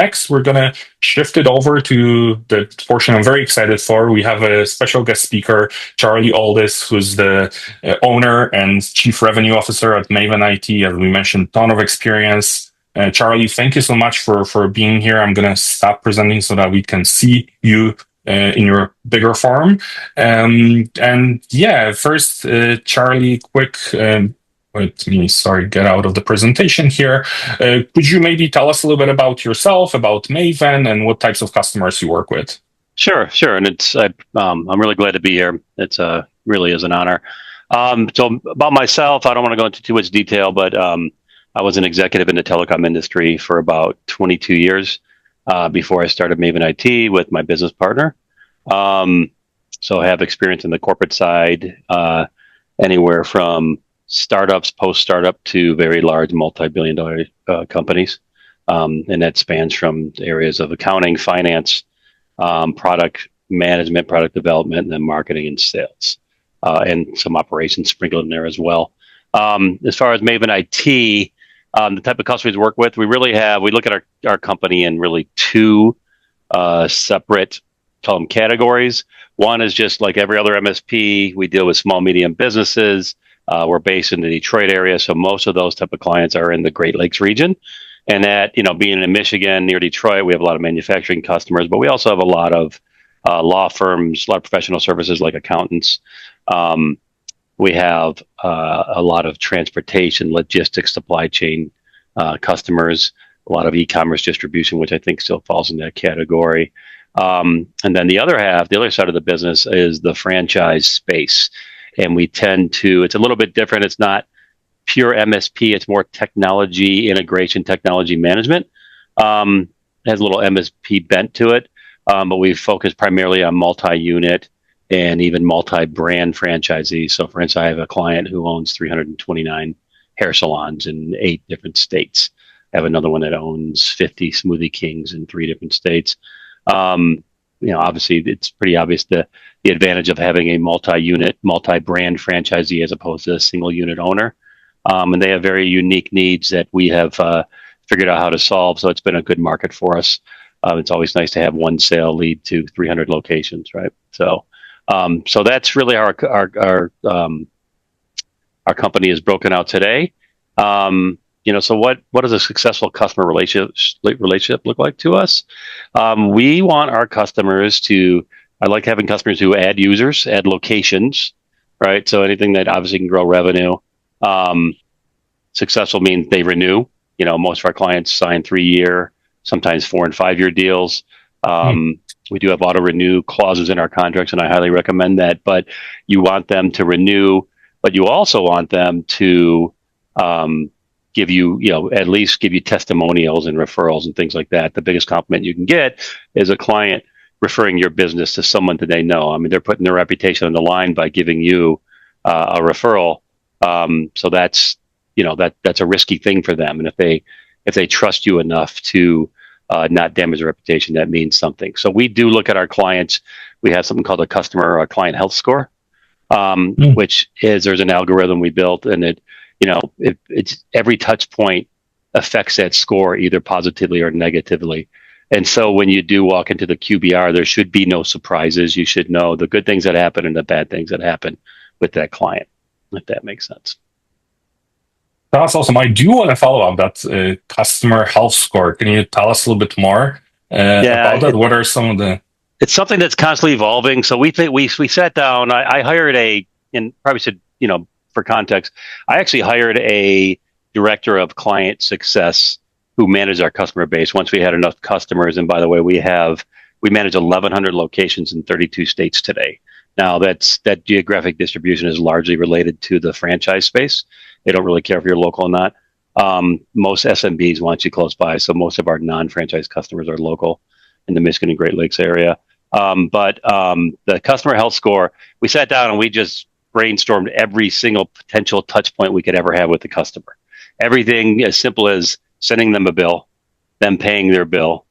Next, we're going to shift it over to the portion I'm very excited for. We have a special guest speaker, Charlie Aldis, who's the owner and chief revenue officer at Maven IT. As we mentioned, ton of experience. Charlie, thank you so much for being here. I'm going to stop presenting so that we can see you in your bigger form. And yeah, first, Charlie, quick. Let me, get out of the presentation here. Could you maybe tell us a little bit about yourself, about Maven, and what types of customers you work with? Sure. And I'm really glad to be here. It's really is an honor. So about myself, I don't want to go into too much detail, but I was an executive in the telecom industry for about 22 years before I started Maven IT with my business partner. So I have experience in the corporate side, anywhere from startups, post-startup to very large multi-billion-dollar companies. And that spans from areas of accounting, finance, product management, product development, and then marketing and sales, and some operations sprinkled in there as well. As far as Maven IT, the type of customers we work with, we look at our company in really two separate categories. One is just like every other MSP, we deal with small, medium businesses. We're based in the Detroit area, so most of those type of clients are in the Great Lakes region. And that, being in Michigan near Detroit, we have a lot of manufacturing customers, but we also have a lot of law firms, a lot of professional services like accountants. We have a lot of transportation, logistics, supply chain customers, a lot of e-commerce distribution, which I think still falls in that category. And then the other side of the business is the franchise space. And we tend to, it's a little bit different. It's not pure MSP. It's more technology integration, technology management. It has a little MSP bent to it, but we focus primarily on multi-unit and even multi-brand franchisees. So for instance, I have a client who owns 329 hair salons in 8 different states. I have another one that owns 50 Smoothie Kings in 3 different states. Obviously, it's pretty obvious the advantage of having a multi-unit, multi-brand franchisee as opposed to a single unit owner. And they have very unique needs that we have figured out how to solve. So it's been a good market for us. It's always nice to have one sale lead to 300 locations, right? So that's really how our company is broken out today. So what does a successful customer relationship look like to us? We want our customers I like having customers who add users, add locations, right? So anything that obviously can grow revenue. Successful means they renew. Most of our clients sign 3-year, sometimes 4 and 5-year deals. We do have auto renew clauses in our contracts, and I highly recommend that. But you want them to renew, but you also want them to give you, at least give you testimonials and referrals and things like that. The biggest compliment you can get is a client referring your business to someone that they know. I mean, they're putting their reputation on the line by giving you a referral. So that's a risky thing for them. And if they trust you enough to not damage their reputation, that means something. So we do look at our clients. We have something called a client health score, which is, there's an algorithm we built, and it's every touch point affects that score either positively or negatively. And so when you do walk into the QBR, there should be no surprises. You should know the good things that happen and the bad things that happen with that client, if that makes sense. That's awesome. I do want to follow up that customer health score. Can you tell us a little bit more about that? What are some of the... It's something that's constantly evolving. So we sat down. I hired and probably should, for context, I actually hired a director of client success who managed our customer base once we had enough customers. And by the way, we manage 1,100 locations in 32 states today. Now that geographic distribution is largely related to the franchise space. They don't really care if you're local or not. Most SMBs want you close by. So most of our non-franchise customers are local in the Michigan and Great Lakes area. But the customer health score, we sat down and we just brainstormed every single potential touch point we could ever have with the customer. Everything as simple as sending them a bill, them paying their bill,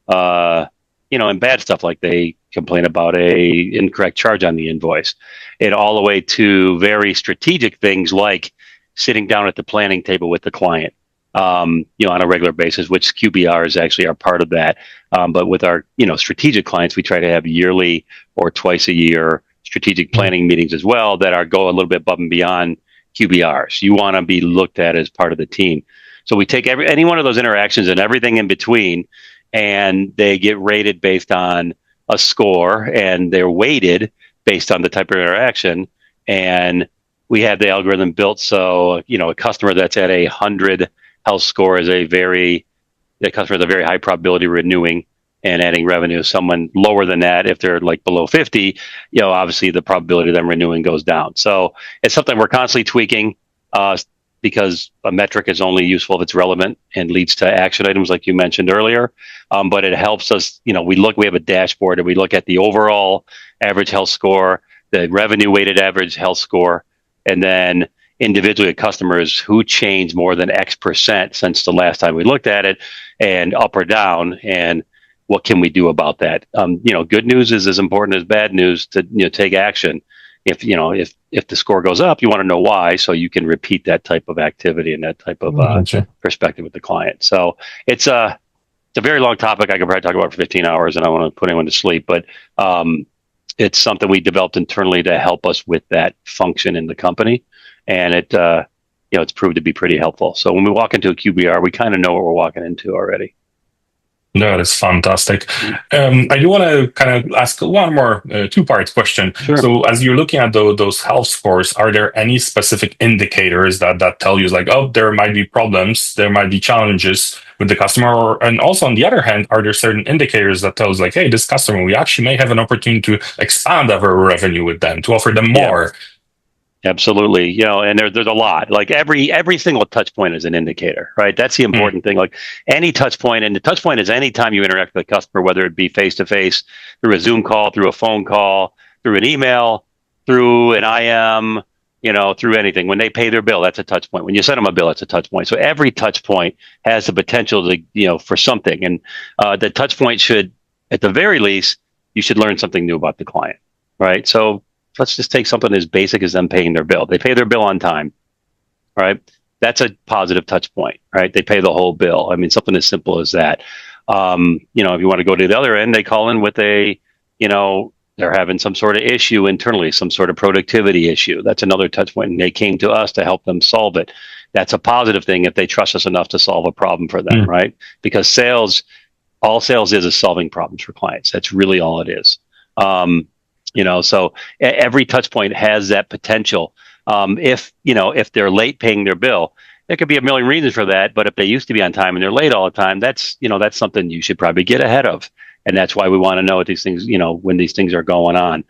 and bad stuff like they complain about a incorrect charge on the invoice, and all the way to very strategic things like sitting down at the planning table with the client, on a regular basis, which QBRs actually are part of that. But with our, strategic clients, we try to have yearly or twice a year strategic planning meetings as well that go a little bit above and beyond QBRs. You want to be looked at as part of the team. So we take any one of those interactions and everything in between, and they get rated based on a score, and they're weighted based on the type of interaction. And we have the algorithm built so, a customer that's at 100 health score is the customer has a very high probability of renewing and adding revenue. Someone lower than that, if they're like below 50, obviously the probability of them renewing goes down. So it's something we're constantly tweaking, because a metric is only useful if it's relevant and leads to action items like you mentioned earlier. But it helps us, we have a dashboard and we look at the overall average health score, the revenue weighted average health score, and then individually customers who changed more than X percent since the last time we looked at it, and up or down, and what can we do about that? Good news is as important as bad news to take action. If the score goes up, you want to know why, so you can repeat that type of activity and that type of perspective with the client. So it's a very long topic. I could probably talk about it for 15 hours, and I don't want to put anyone to sleep, but it's something we developed internally to help us with that function in the company, and it's proved to be pretty helpful. So when we walk into a QBR, we kind of know what we're walking into already. No, that's fantastic. I do want to kind of ask one more two-part question. Sure. So as you're looking at those health scores, are there any specific indicators that tell you like, oh, there might be problems, there might be challenges with the customer? And also on the other hand, are there certain indicators that tells like, hey, this customer, we actually may have an opportunity to expand our revenue with them, to offer them more? Absolutely. And there's a lot. Like every single touch point is an indicator, right? That's the important thing. Like any touch point, and the touch point is any time you interact with a customer, whether it be face to face, through a Zoom call, through a phone call, through an email, through an IM, through anything. When they pay their bill, that's a touch point. When you send them a bill, it's a touch point. So every touch point has the potential to, for something. And the touch point should, at the very least, you should learn something new about the client, right? So let's just take something as basic as them paying their bill. They pay their bill on time, right? That's a positive touch point, right? They pay the whole bill. I mean, something as simple as that. If you want to go to the other end, they call in with they're having some sort of issue internally, some sort of productivity issue. That's another touch point, and they came to us to help them solve it. That's a positive thing if they trust us enough to solve a problem for them, right? Because all sales is solving problems for clients. That's really all it is. So every touch point has that potential. If they're late paying their bill, there could be a million reasons for that. But if they used to be on time and they're late all the time, that's something you should probably get ahead of. And that's why we want to know what these things, when these things are going on.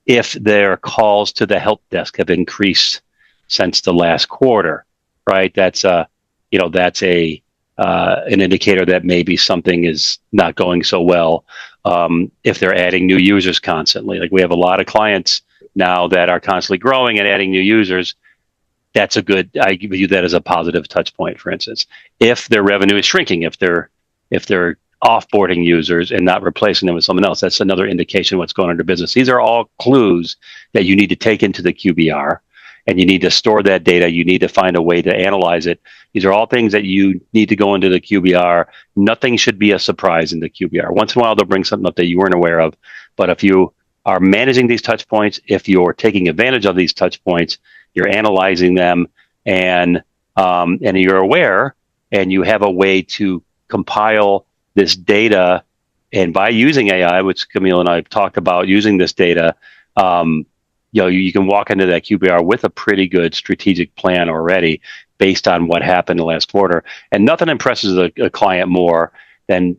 If their calls to the help desk have increased since the last quarter, right? That's an indicator that maybe something is not going so well. If they're adding new users constantly, like we have a lot of clients now that are constantly growing and adding new users, I view that as a positive touch point, for instance. If their revenue is shrinking, if they're offboarding users and not replacing them with someone else, that's another indication of what's going on in their business. These are all clues that you need to take into the QBR, and you need to store that data. You need to find a way to analyze it. These are all things that you need to go into the QBR. Nothing should be a surprise in the QBR. Once in a while, they'll bring something up that you weren't aware of. But if you are managing these touch points, if you're taking advantage of these touch points, you're analyzing them, and you're aware, and you have a way to compile this data. And by using AI, which Camille and I have talked about, using this data, you can walk into that QBR with a pretty good strategic plan already based on what happened the last quarter. And nothing impresses a client more than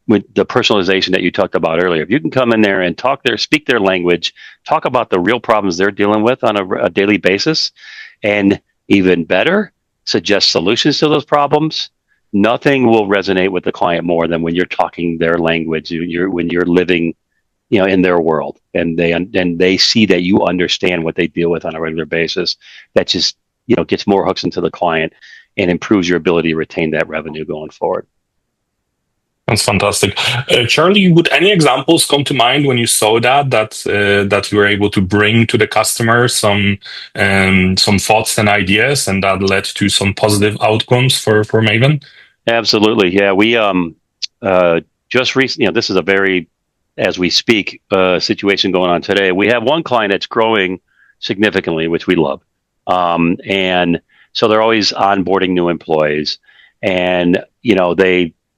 with the personalization that you talked about earlier. If you can come in there and speak their language, talk about the real problems they're dealing with on a daily basis, and even better, suggest solutions to those problems, nothing will resonate with the client more than when you're talking their language, when you're living in their world, and they see that you understand what they deal with on a regular basis. That just gets more hooks into the client and improves your ability to retain that revenue going forward. That's fantastic. Charlie, would any examples come to mind when you saw that you were able to bring to the customer some thoughts and ideas, and that led to some positive outcomes for Maven? Absolutely. Yeah. We just recently, this is a very, as we speak, situation going on today. We have one client that's growing significantly, which we love. And so they're always onboarding new employees, and,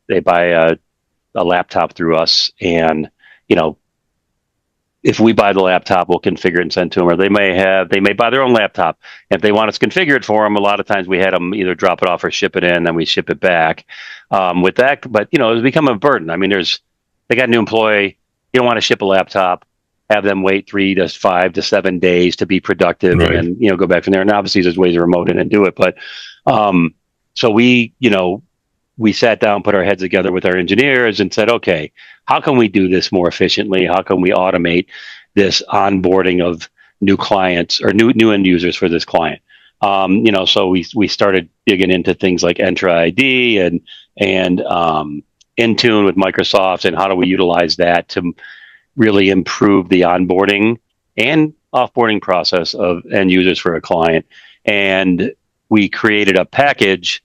they buy a laptop through us, and, if we buy the laptop, we'll configure it and send to them, or they may buy their own laptop. If they want us to configure it for them, a lot of times we had them either drop it off or ship it in, then we ship it back. With that, but it's become a burden. I mean, they got a new employee. You don't want to ship a laptop, have them wait 3 to 5 to 7 days to be productive, Right. and then go back from there. And obviously, there's ways to remote in and do it, but so we sat down, put our heads together with our engineers, and said, okay, how can we do this more efficiently? How can we automate this onboarding of new clients or new end users for this client? So we started digging into things like Entra ID and Intune with Microsoft, and how do we utilize that to really improve the onboarding and offboarding process of end users for a client. And we created a package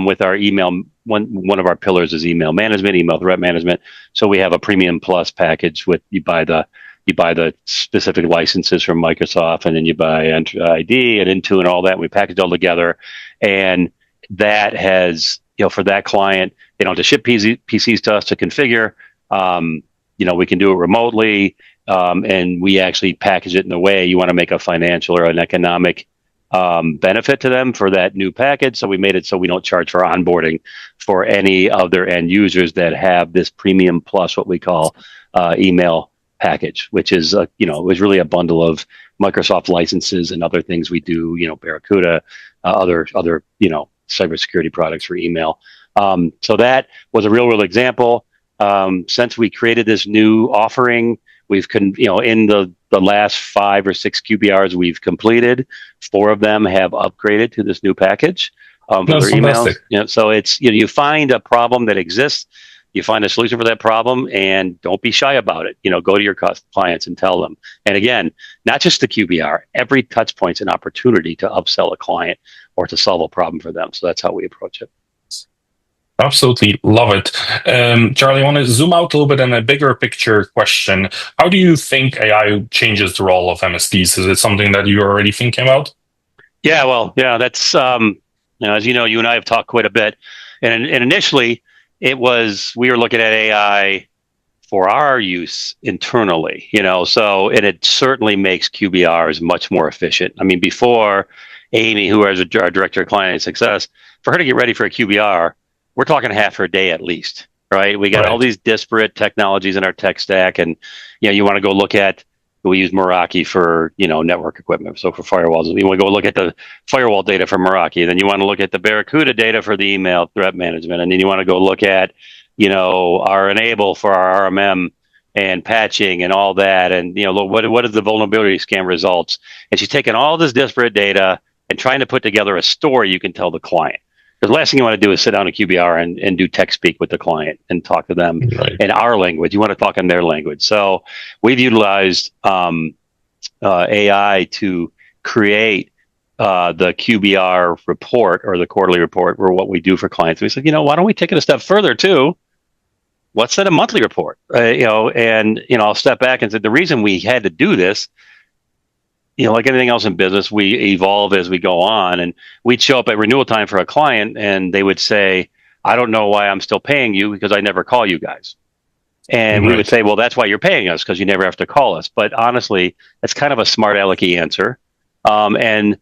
with our email. One of our pillars is email management, email threat management. So we have a premium plus package with you buy the specific licenses from Microsoft, and then you buy Entra ID and Intune and all that. And we package it all together, and that has for that client, they don't have to ship PCs to us to configure. We can do it remotely, and we actually package it in a way you want to make a financial or an economic benefit to them for that new package. So we made it so we don't charge for onboarding for any of their end users that have this premium plus, what we call email package, which is it was really a bundle of Microsoft licenses and other things we do, Barracuda, other cybersecurity products for email. So that was a real example. Since we created this new offering, we've in the last 5 or 6 QBRs we've completed, 4 of them have upgraded to this new package for their emails. So it's you find a problem that exists, you find a solution for that problem, and don't be shy about it. Go to your clients and tell them. And again, not just the QBR, every touch point's an opportunity to upsell a client or to solve a problem for them. So that's how we approach it. Absolutely love it. Charlie, I want to zoom out a little bit on a bigger picture question. How do you think AI changes the role of MSPs? Is it something that you're already thinking about? Yeah, well, yeah, that's, as you know, you and I have talked quite a bit. And initially, we were looking at AI for our use internally, so it certainly makes QBRs much more efficient. I mean, before Amy, who is our director of client success, for her to get ready for a QBR, we're talking half her day at least, right? We got all these disparate technologies in our tech stack, and you want to go look at. We use Meraki for network equipment, so for firewalls. You want to go look at the firewall data for Meraki, then you want to look at the Barracuda data for the email threat management, and then you want to go look at our enable for our RMM and patching and all that, and what is the vulnerability scan results? And she's taking all this disparate data and trying to put together a story you can tell the client. The last thing you want to do is sit down in QBR and do tech speak with the client and talk to them in our language. You want to talk in their language. So we've utilized AI to create the QBR report or the quarterly report for what we do for clients. We said, why don't we take it a step further too? Let's set a monthly report, and I'll step back and say the reason we had to do this, like anything else in business, we evolve as we go on, and we'd show up at renewal time for a client and they would say, I don't know why I'm still paying you because I never call you guys. And we would say, well, that's why you're paying us, because you never have to call us. But honestly, it's kind of a smart alecky answer. And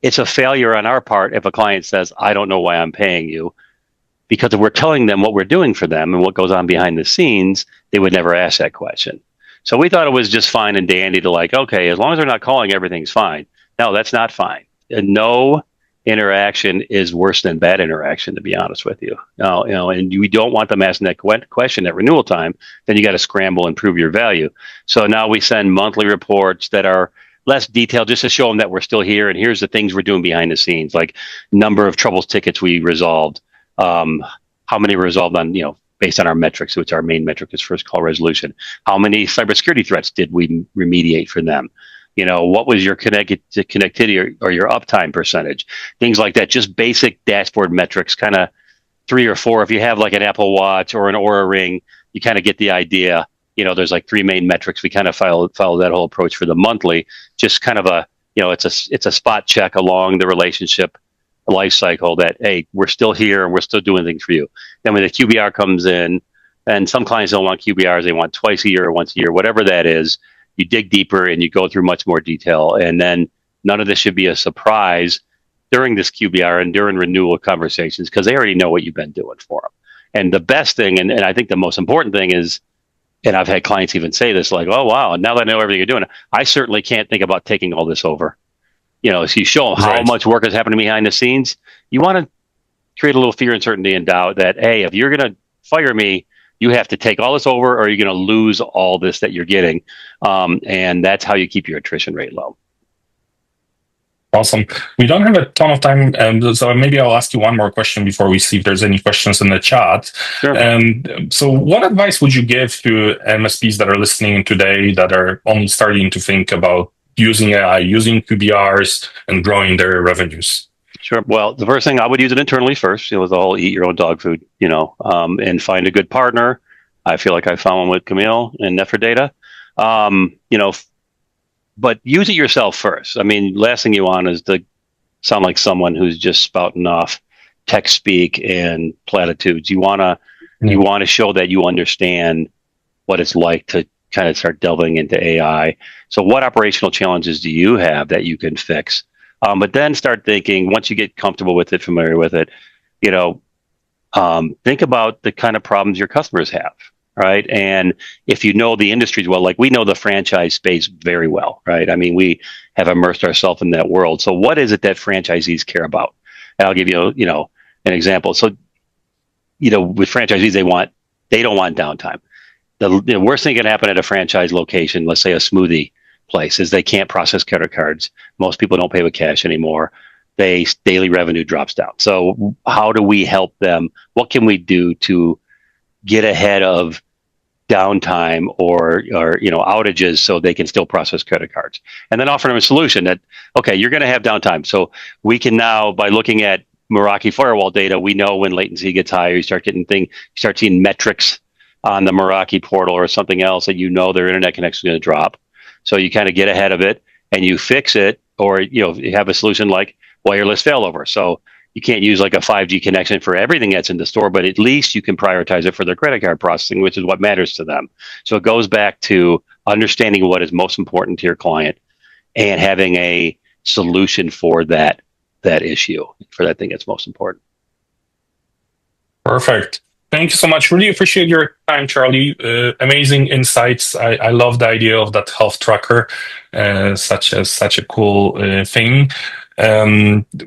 it's a failure on our part if a client says, I don't know why I'm paying you. Because if we're telling them what we're doing for them and what goes on behind the scenes, they would never ask that question. So we thought it was just fine and dandy to okay, as long as they're not calling, everything's fine. No, that's not fine. And no interaction is worse than bad interaction, to be honest with you. And we don't want them asking that question at renewal time. Then you got to scramble and prove your value. So now we send monthly reports that are less detailed, just to show them that we're still here. And here's the things we're doing behind the scenes, like number of troubles tickets we resolved, how many resolved on, based on our metrics, which our main metric is first call resolution. How many cybersecurity threats did we remediate for them? What was your connectivity or your uptime percentage? Things like that, just basic dashboard metrics, kind of 3 or 4. If you have like an Apple Watch or an Oura Ring, you kind of get the idea. There's like 3 main metrics. We kind of follow that whole approach for the monthly, just kind of it's a spot check along the relationship life cycle that, hey, we're still here and we're still doing things for you. Then when the QBR comes in, and some clients don't want QBRs, they want twice a year or once a year, whatever that is, you dig deeper and you go through much more detail. And then none of this should be a surprise during this QBR and during renewal conversations, because they already know what you've been doing for them. And the best thing, and I think the most important thing is, and I've had clients even say this, like, oh, wow, now that I know everything you're doing, I certainly can't think about taking all this over. So you show them how much work is happening behind the scenes. You want to create a little fear, uncertainty, and doubt that, hey, if you're going to fire me, you have to take all this over, or you're going to lose all this that you're getting. And that's how you keep your attrition rate low. Awesome. We don't have a ton of time, so maybe I'll ask you one more question before we see if there's any questions in the chat. Sure. So what advice would you give to MSPs that are listening today that are only starting to think about using AI, using QBRs, and growing their revenues? Sure. Well, the first thing, I would use it internally first. It was the whole eat your own dog food, and find a good partner. I feel like I found one with Camille and Nephrodata. But use it yourself first. I mean, last thing you want is to sound like someone who's just spouting off tech speak and platitudes. You want to show that you understand what it's like to kind of start delving into AI. So what operational challenges do you have that you can fix? But then start thinking, once you get comfortable with it, familiar with it, think about the kind of problems your customers have, right? And if you know the industries well, like we know the franchise space very well, right? I mean, we have immersed ourselves in that world. So what is it that franchisees care about? And I'll give you, an example. So, with franchisees, they don't want downtime. The worst thing that can happen at a franchise location, let's say a smoothie place, is they can't process credit cards. Most people don't pay with cash anymore. Daily revenue drops down. So how do we help them? What can we do to get ahead of downtime or outages so they can still process credit cards? And then offer them a solution that, okay, you're going to have downtime. So we can now, by looking at Meraki firewall data, we know when latency gets higher, you start seeing metrics on the Meraki portal or something else that their internet connection is going to drop. So you kind of get ahead of it and you fix it, or you have a solution like wireless failover. So you can't use like a 5G connection for everything that's in the store, but at least you can prioritize it for their credit card processing, which is what matters to them. So it goes back to understanding what is most important to your client and having a solution for that issue, for that thing that's most important. Perfect. Thank you so much. Really appreciate your time, Charlie. Amazing insights. I love the idea of that health tracker. Such a cool thing.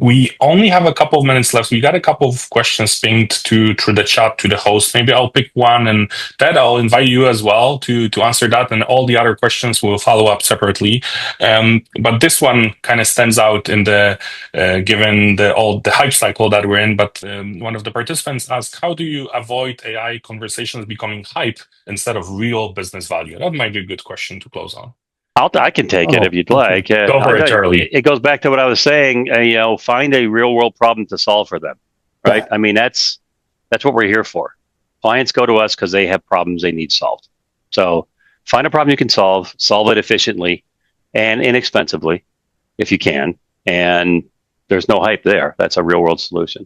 We only have a couple of minutes left. We got a couple of questions pinged through the chat to the host. Maybe I'll pick one, and Ted, I'll invite you as well to answer that, and all the other questions will follow up separately. But this one kind of stands out in the given all the hype cycle that we're in. But one of the participants asked, how do you avoid AI conversations becoming hype instead of real business value? That might be a good question to close on. I can take it if you'd like. Go for it, Charlie. It goes back to what I was saying. Find a real world problem to solve for them, right? I mean, that's what we're here for. Clients go to us because they have problems they need solved. So find a problem you can solve it efficiently and inexpensively if you can. And there's no hype there. That's a real world solution.